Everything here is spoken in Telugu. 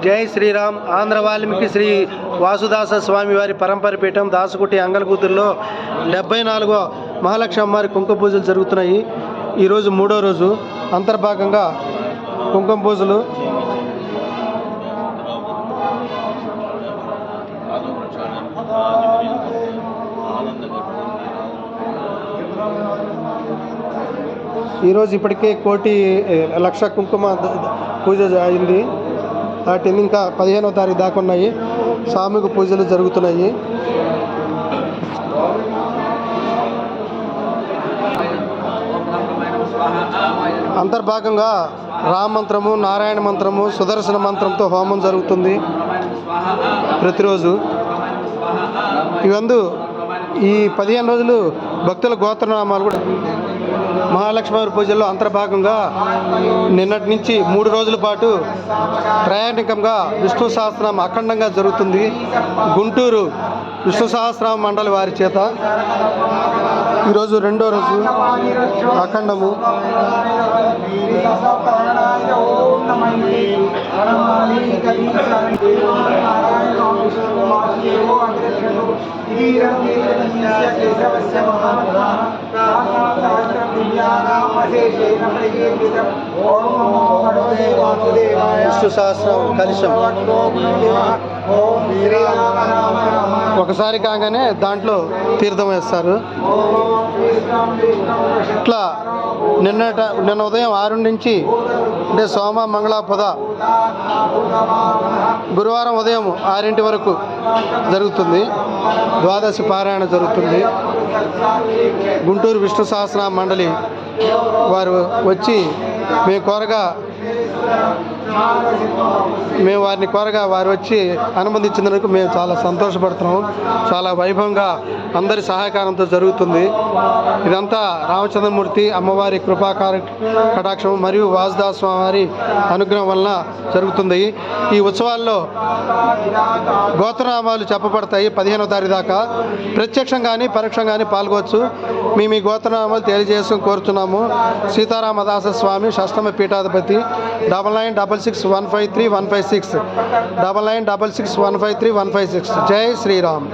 జై శ్రీరామ్. ఆంధ్ర వాల్మీకి శ్రీ వాసుదాస స్వామి వారి పరంపర పీఠం దాసుకుటి అంగలకూతురులో 74వ మహాలక్ష్మి అమ్మవారి కుంకుమ పూజలు జరుగుతున్నాయి. ఈరోజు 3వ రోజు. అంతర్భాగంగా కుంకుమ పూజలు ఈరోజు ఇప్పటికే 1,00,000 కుంకుమ పూజ అయింది. వాటిని ఇంకా 15వ తారీఖు దాకా ఉన్నాయి. సామూహిక పూజలు జరుగుతున్నాయి. అంతర్భాగంగా రామ మంత్రము, నారాయణ మంత్రము, సుదర్శన మంత్రంతో హోమం జరుగుతుంది ప్రతిరోజు. ఇవందు ఈ 15 రోజులు భక్తుల గోత్రనామాలు కూడా మహాలక్ష్మి పూజల్లో అంతర్భాగంగా నిన్నటి నుంచి 3 రోజుల పాటు ప్రయాణికంగా విష్ణు సహస్రనామం అఖండంగా జరుగుతుంది. గుంటూరు విష్ణు సహస్రనామ మండలి వారి చేత ఈరోజు 2వ రోజు అఖండము. విష్ణు సహస్రం కలశం ఒకసారి కాగానే దాంట్లో తీర్థం వేస్తారు. ఇట్లా నిన్న ఉదయం 6 నుంచి అంటే సోమ మంగళ బుధ గురువారం ఉదయం 6 వరకు జరుగుతుంది. ద్వాదశి పారాయణ జరుగుతుంది. గుంటూరు విష్ణు సహస్రనామ మండలి వారు వచ్చి మేము వారిని కోరగా వారు వచ్చి అనుమతించినందుకు మేము చాలా సంతోషపడుతున్నాము. చాలా వైభవంగా అందరి సహకారంతో జరుగుతుంది. ఇదంతా రామచంద్రమూర్తి అమ్మవారి కృపా కటాక్షం మరియు వాసుదాస స్వామి వారి అనుగ్రహం వలన జరుగుతుంది. ఈ ఉత్సవాల్లో గోత్రనామాలు చెప్పబడతాయి 15వ తారీఖు దాకా. ప్రత్యక్షం కానీ పరోక్షం కానీ పాల్గొవచ్చు. మేము ఈ గోత్రనామాలు తెలియజేసుకుని కోరుతున్నాము. సీతారామదాస స్వామి షష్టమ పీఠాధిపతి 9966153156 9966153156. జై శ్రీరామ్.